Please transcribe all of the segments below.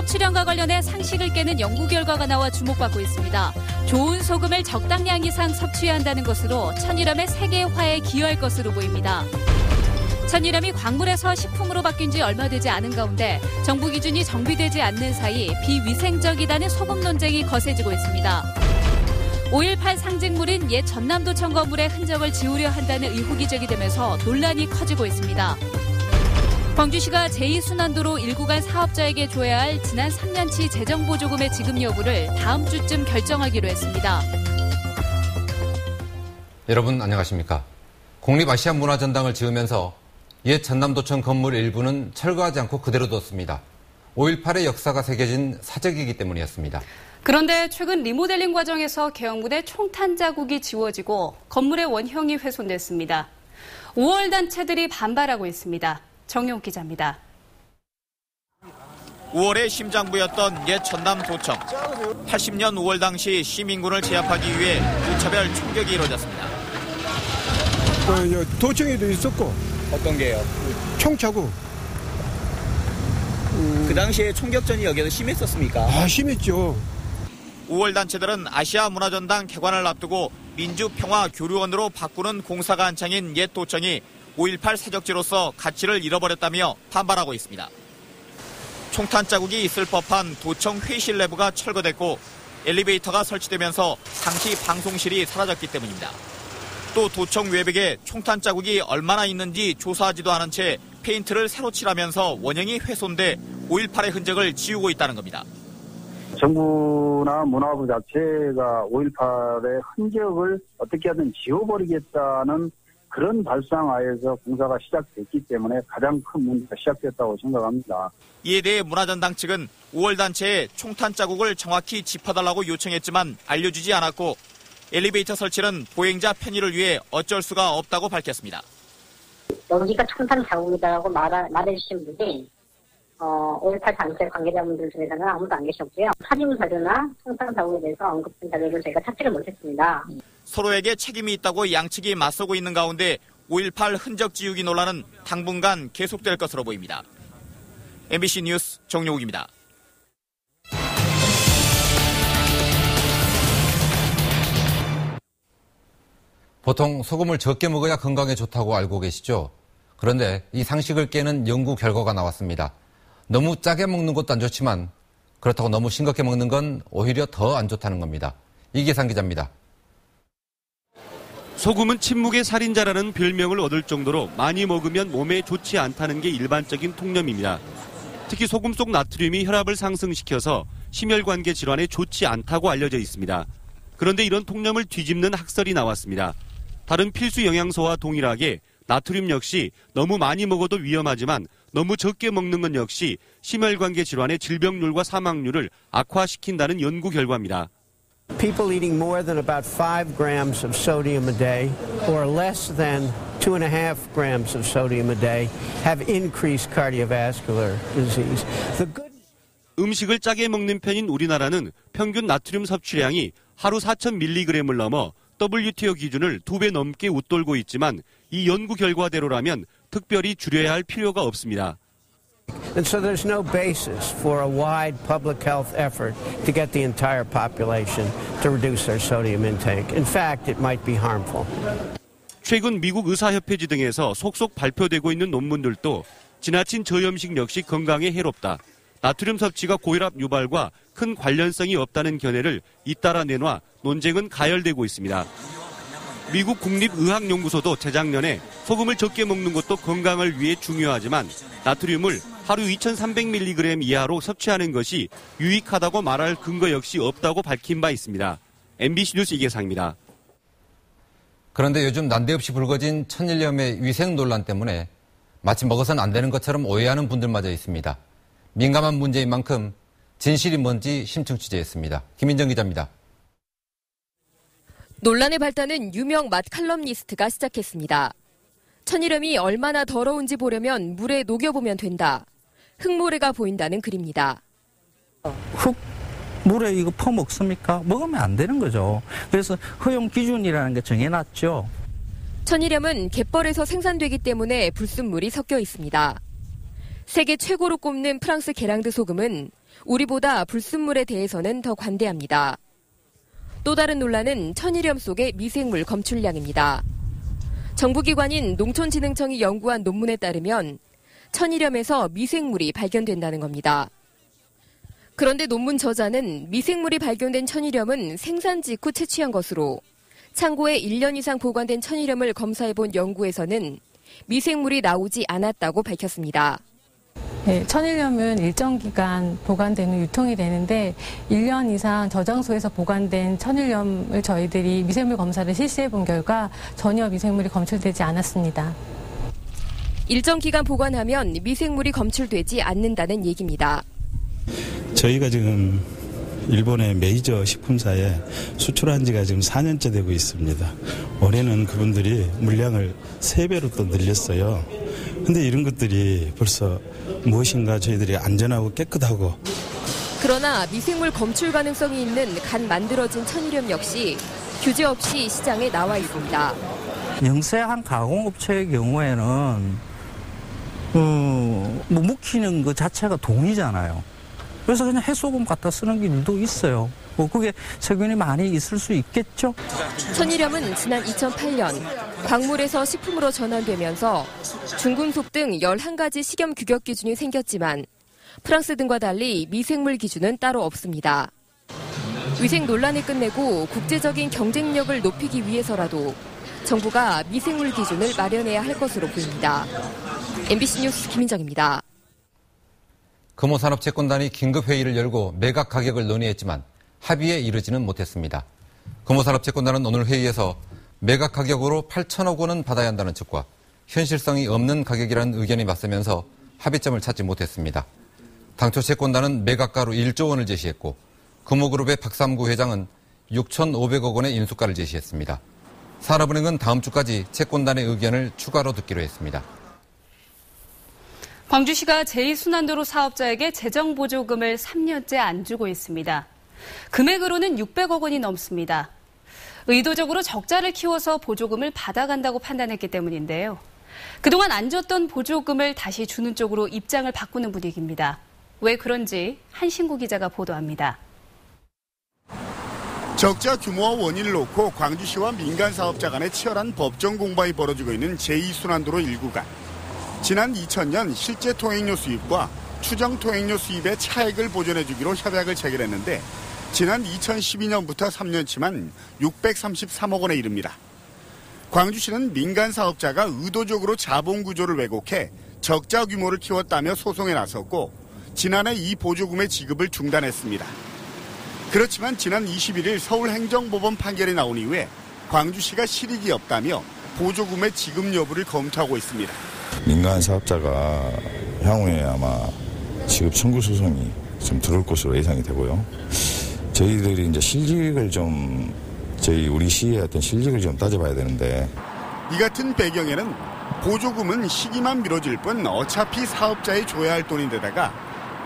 섭취량과 관련해 상식을 깨는 연구 결과가 나와 주목받고 있습니다. 좋은 소금을 적당량 이상 섭취해야 한다는 것으로 천일염의 세계화에 기여할 것으로 보입니다. 천일염이 광물에서 식품으로 바뀐 지 얼마 되지 않은 가운데 정부 기준이 정비되지 않는 사이 비위생적이라는 소금 논쟁이 거세지고 있습니다. 5.18 상징물인 옛 전남도청 건물의 흔적을 지우려 한다는 의혹이 제기되면서 논란이 커지고 있습니다. 광주시가 제2순환도로 일구간 사업자에게 줘야 할 지난 3년치 재정보조금의 지급 여부를 다음 주쯤 결정하기로 했습니다. 여러분 안녕하십니까? 국립아시아문화전당을 지으면서 옛 전남도청 건물 일부는 철거하지 않고 그대로 뒀습니다. 5.18의 역사가 새겨진 사적이기 때문이었습니다. 그런데 최근 리모델링 과정에서 개혁물의 총탄 자국이 지워지고 건물의 원형이 훼손됐습니다. 5월 단체들이 반발하고 있습니다. 정용 기자입니다. 5월의 심장부였던 옛 전남도청. 80년 5월 당시 시민군을 제압하기 위해 무차별 총격이 이루어졌습니다. 도청에도 있었고. 어떤 게요? 총차고. 그 당시에 총격전이 여기서 심했었습니까? 심했죠. 5월 단체들은 아시아 문화전당 개관을 앞두고 민주평화교류원으로 바꾸는 공사가 한창인 옛 도청이 5.18 사적지로서 가치를 잃어버렸다며 반발하고 있습니다. 총탄 자국이 있을 법한 도청 회의실 내부가 철거됐고 엘리베이터가 설치되면서 상시 방송실이 사라졌기 때문입니다. 또 도청 외벽에 총탄 자국이 얼마나 있는지 조사하지도 않은 채 페인트를 새로 칠하면서 원형이 훼손돼 5.18의 흔적을 지우고 있다는 겁니다. 정부나 문화부 자체가 5.18의 흔적을 어떻게 하든 지워버리겠다는 그런 발상하에서 공사가 시작됐기 때문에 가장 큰 문제가 시작됐다고 생각합니다. 이에 대해 문화전당 측은 5월 단체에 총탄 자국을 정확히 짚어달라고 요청했지만 알려주지 않았고 엘리베이터 설치는 보행자 편의를 위해 어쩔 수가 없다고 밝혔습니다. 여기가 총탄 자국이다라고 말해주신 분이 5.18 단체 관계자분들 중에서는 아무도 안 계셨고요. 사진 자료나 총탄 자국에 대해서 언급된 자료를 저희가 찾지를 못했습니다. 서로에게 책임이 있다고 양측이 맞서고 있는 가운데 5.18 흔적 지우기 논란은 당분간 계속될 것으로 보입니다. MBC 뉴스 정용욱입니다. 보통 소금을 적게 먹어야 건강에 좋다고 알고 계시죠? 그런데 이 상식을 깨는 연구 결과가 나왔습니다. 너무 짜게 먹는 것도 안 좋지만 그렇다고 너무 싱겁게 먹는 건 오히려 더 안 좋다는 겁니다. 이계상 기자입니다. 소금은 침묵의 살인자라는 별명을 얻을 정도로 많이 먹으면 몸에 좋지 않다는 게 일반적인 통념입니다. 특히 소금 속 나트륨이 혈압을 상승시켜서 심혈관계 질환에 좋지 않다고 알려져 있습니다. 그런데 이런 통념을 뒤집는 학설이 나왔습니다. 다른 필수 영양소와 동일하게 나트륨 역시 너무 많이 먹어도 위험하지만 너무 적게 먹는 건 역시 심혈관계 질환의 질병률과 사망률을 악화시킨다는 연구 결과입니다. People eating more than about 5 grams of sodium a day or less than 2.5 grams of sodium a day have increased cardiovascular disease. 음식을 짜게 먹는 편인 우리나라는 평균 나트륨 섭취량이 하루 4,000mg을 넘어 WTO 기준을 2배 넘게 웃돌고 있지만 이 연구 결과대로라면 특별히 줄여야 할 필요가 없습니다. And so there's no basis for a wide public health effort to get the entire population to reduce their sodium intake. In fact, it might be harmful. 최근 미국 의사협회지 등에서 속속 발표되고 있는 논문들도 지나친 저염식 역시 건강에 해롭다. 나트륨 섭취가 고혈압 유발과 큰 관련성이 없다는 견해를 잇따라 내놔 논쟁은 가열되고 있습니다. 미국 국립의학연구소도 재작년에 소금을 적게 먹는 것도 건강을 위해 중요하지만 나트륨을 하루 2,300mg 이하로 섭취하는 것이 유익하다고 말할 근거 역시 없다고 밝힌 바 있습니다. MBC 뉴스 이계상입니다. 그런데 요즘 난데없이 불거진 천일염의 위생 논란 때문에 마치 먹어서는 안 되는 것처럼 오해하는 분들마저 있습니다. 민감한 문제인 만큼 진실이 뭔지 심층 취재했습니다. 김인정 기자입니다. 논란의 발단은 유명 맛 칼럼니스트가 시작했습니다. 천일염이 얼마나 더러운지 보려면 물에 녹여보면 된다. 흙모래가 보인다는 글입니다. 물에 이거 퍼먹습니까? 먹으면 안 되는 거죠. 그래서 허용 기준이라는 게 정해놨죠. 천일염은 갯벌에서 생산되기 때문에 불순물이 섞여 있습니다. 세계 최고로 꼽는 프랑스 게랑드 소금은 우리보다 불순물에 대해서는 더 관대합니다. 또 다른 논란은 천일염 속의 미생물 검출량입니다. 정부기관인 농촌진흥청이 연구한 논문에 따르면 천일염에서 미생물이 발견된다는 겁니다. 그런데 논문 저자는 미생물이 발견된 천일염은 생산 직후 채취한 것으로 창고에 1년 이상 보관된 천일염을 검사해본 연구에서는 미생물이 나오지 않았다고 밝혔습니다. 네, 천일염은 일정 기간 보관된 후 유통이 되는데 1년 이상 저장소에서 보관된 천일염을 저희들이 미생물 검사를 실시해 본 결과 전혀 미생물이 검출되지 않았습니다. 일정 기간 보관하면 미생물이 검출되지 않는다는 얘기입니다. 저희가 지금 일본의 메이저 식품사에 수출한 지가 지금 4년째 되고 있습니다. 올해는 그분들이 물량을 3배로 또 늘렸어요. 근데 이런 것들이 벌써 무엇인가 저희들이 안전하고 깨끗하고. 그러나 미생물 검출 가능성이 있는 간 만들어진 천일염 역시 규제 없이 시장에 나와 있습니다. 영세한 가공업체의 경우에는 묵히는 것 자체가 돈이잖아요. 그래서 그냥 해소금 갖다 쓰는 길도 있어요. 그게 세균이 많이 있을 수 있겠죠. 천일염은 지난 2008년 광물에서 식품으로 전환되면서 중금속 등 11가지 식염 규격 기준이 생겼지만 프랑스 등과 달리 미생물 기준은 따로 없습니다. 위생 논란을 끝내고 국제적인 경쟁력을 높이기 위해서라도 정부가 미생물 기준을 마련해야 할 것으로 보입니다. MBC 뉴스 김민정입니다. 금호산업 채권단이 긴급회의를 열고 매각 가격을 논의했지만 합의에 이르지는 못했습니다. 금호산업 채권단은 오늘 회의에서 매각 가격으로 8천억 원은 받아야 한다는 측과 현실성이 없는 가격이라는 의견이 맞서면서 합의점을 찾지 못했습니다. 당초 채권단은 매각가로 1조 원을 제시했고 금호그룹의 박삼구 회장은 6,500억 원의 인수가를 제시했습니다. 산업은행은 다음 주까지 채권단의 의견을 추가로 듣기로 했습니다. 광주시가 제2순환도로 사업자에게 재정보조금을 3년째 안 주고 있습니다. 금액으로는 600억 원이 넘습니다. 의도적으로 적자를 키워서 보조금을 받아간다고 판단했기 때문인데요. 그동안 안 줬던 보조금을 다시 주는 쪽으로 입장을 바꾸는 분위기입니다. 왜 그런지 한신구 기자가 보도합니다. 적자 규모와 원인을 놓고 광주시와 민간 사업자 간의 치열한 법정 공방이 벌어지고 있는 제2순환도로 1구간. 지난 2000년 실제 통행료 수입과 추정 통행료 수입의 차액을 보전해주기로 협약을 체결했는데 지난 2012년부터 3년치만 633억 원에 이릅니다. 광주시는 민간 사업자가 의도적으로 자본 구조를 왜곡해 적자 규모를 키웠다며 소송에 나섰고 지난해 이 보조금의 지급을 중단했습니다. 그렇지만 지난 21일 서울행정법원 판결이 나온 이후에 광주시가 실익이 없다며 보조금의 지급 여부를 검토하고 있습니다. 민간 사업자가 향후에 아마 지급 청구 소송이 좀 들어올 것으로 예상이 되고요. 저희들이 이제 실직을 좀 우리 시의 어떤 실직을 좀 따져봐야 되는데. 이 같은 배경에는 보조금은 시기만 미뤄질 뿐 어차피 사업자에 줘야 할 돈인데다가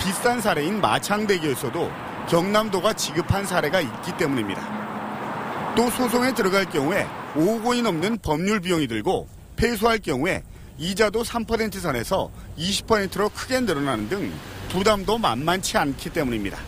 비싼 사례인 마창대교에서도 경남도가 지급한 사례가 있기 때문입니다. 또 소송에 들어갈 경우에 5억 원이 넘는 법률 비용이 들고 패소할 경우에 이자도 3% 선에서 20%로 크게 늘어나는 등 부담도 만만치 않기 때문입니다.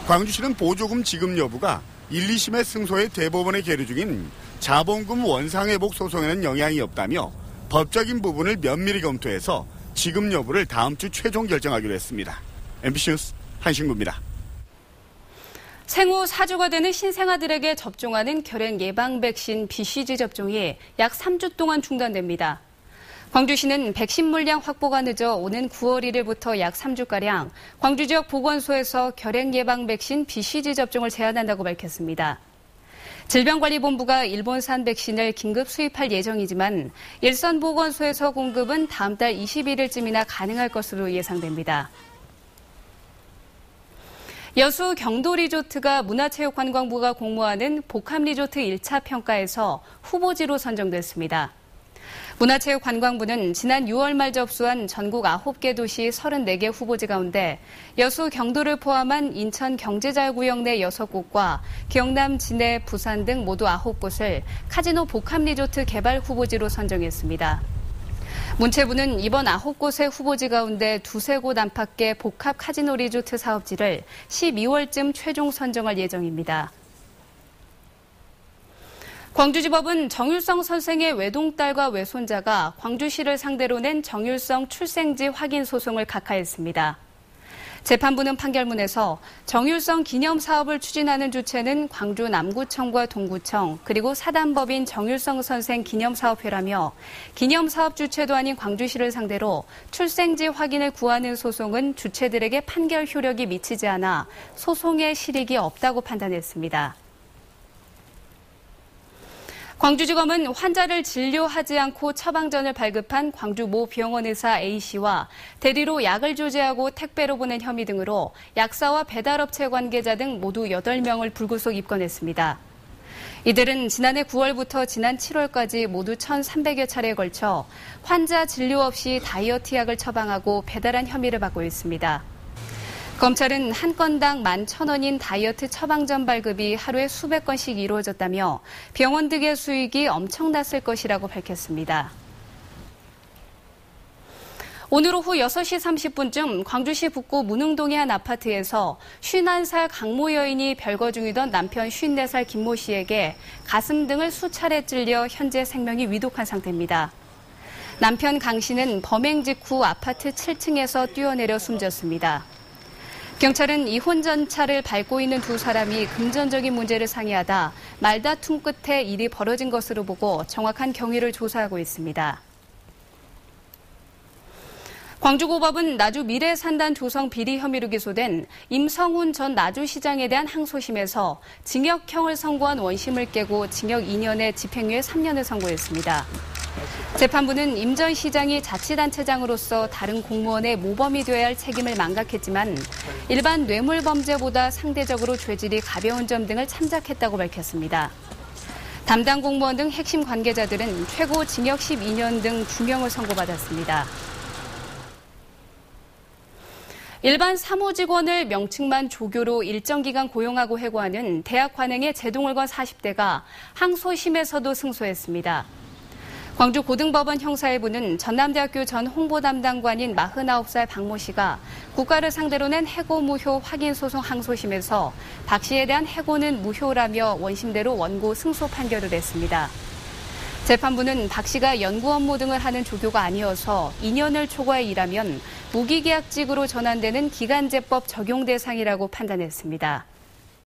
광주시는 보조금 지급 여부가 1, 2심의 승소에 대법원에 계류 중인 자본금 원상회복 소송에는 영향이 없다며 법적인 부분을 면밀히 검토해서 지급 여부를 다음 주 최종 결정하기로 했습니다. MBC 뉴스 한신구입니다. 생후 4주가 되는 신생아들에게 접종하는 결핵 예방 백신 BCG 접종이 약 3주 동안 중단됩니다. 광주시는 백신 물량 확보가 늦어 오는 9월 1일부터 약 3주가량 광주 지역 보건소에서 결핵 예방 백신 BCG 접종을 제한한다고 밝혔습니다. 질병관리본부가 일본산 백신을 긴급 수입할 예정이지만 일선 보건소에서 공급은 다음 달 21일쯤이나 가능할 것으로 예상됩니다. 여수 경도리조트가 문화체육관광부가 공모하는 복합리조트 1차 평가에서 후보지로 선정됐습니다. 문화체육관광부는 지난 6월 말 접수한 전국 9개 도시 34개 후보지 가운데 여수 경도를 포함한 인천 경제자유구역 내 6곳과 경남, 진해, 부산 등 모두 9곳을 카지노 복합리조트 개발 후보지로 선정했습니다. 문체부는 이번 9곳의 후보지 가운데 2-3곳 안팎의 복합 카지노 리조트 사업지를 12월쯤 최종 선정할 예정입니다. 광주지법은 정율성 선생의 외동딸과 외손자가 광주시를 상대로 낸 정율성 출생지 확인 소송을 각하했습니다. 재판부는 판결문에서 정율성 기념사업을 추진하는 주체는 광주 남구청과 동구청 그리고 사단법인 정율성 선생 기념사업회라며 기념사업 주체도 아닌 광주시를 상대로 출생지 확인을 구하는 소송은 주체들에게 판결 효력이 미치지 않아 소송의 실익이 없다고 판단했습니다. 광주지검은 환자를 진료하지 않고 처방전을 발급한 광주 모 병원 의사 A씨와 대리로 약을 조제하고 택배로 보낸 혐의 등으로 약사와 배달업체 관계자 등 모두 8명을 불구속 입건했습니다. 이들은 지난해 9월부터 지난 7월까지 모두 1,300여 차례에 걸쳐 환자 진료 없이 다이어트 약을 처방하고 배달한 혐의를 받고 있습니다. 검찰은 한 건당 11,000원인 다이어트 처방전 발급이 하루에 수백 건씩 이루어졌다며 병원 등의 수익이 엄청났을 것이라고 밝혔습니다. 오늘 오후 6시 30분쯤 광주시 북구 문흥동의 한 아파트에서 51살 강모 여인이 별거 중이던 남편 54살 김모 씨에게 가슴 등을 수차례 찔려 현재 생명이 위독한 상태입니다. 남편 강 씨는 범행 직후 아파트 7층에서 뛰어내려 숨졌습니다. 경찰은 이혼 전차를 밟고 있는 두 사람이 금전적인 문제를 상의하다 말다툼 끝에 일이 벌어진 것으로 보고 정확한 경위를 조사하고 있습니다. 광주고법은 나주 미래산단 조성 비리 혐의로 기소된 임성훈 전 나주시장에 대한 항소심에서 징역형을 선고한 원심을 깨고 징역 2년에 집행유예 3년을 선고했습니다. 재판부는 임 전 시장이 자치단체장으로서 다른 공무원의 모범이 되어야 할 책임을 망각했지만 일반 뇌물범죄보다 상대적으로 죄질이 가벼운 점 등을 참작했다고 밝혔습니다. 담당 공무원 등 핵심 관계자들은 최고 징역 12년 등 중형을 선고받았습니다. 일반 사무직원을 명칭만 조교로 일정 기간 고용하고 해고하는 대학 관행에 제동을 건 40대가 항소심에서도 승소했습니다. 광주 고등법원 형사일부는 전남대학교 전 홍보담당관인 49살 박모 씨가 국가를 상대로 낸 해고 무효 확인 소송 항소심에서 박 씨에 대한 해고는 무효라며 원심대로 원고 승소 판결을 했습니다. 재판부는 박 씨가 연구 업무 등을 하는 조교가 아니어서 2년을 초과해 일하면 무기계약직으로 전환되는 기간제법 적용 대상이라고 판단했습니다.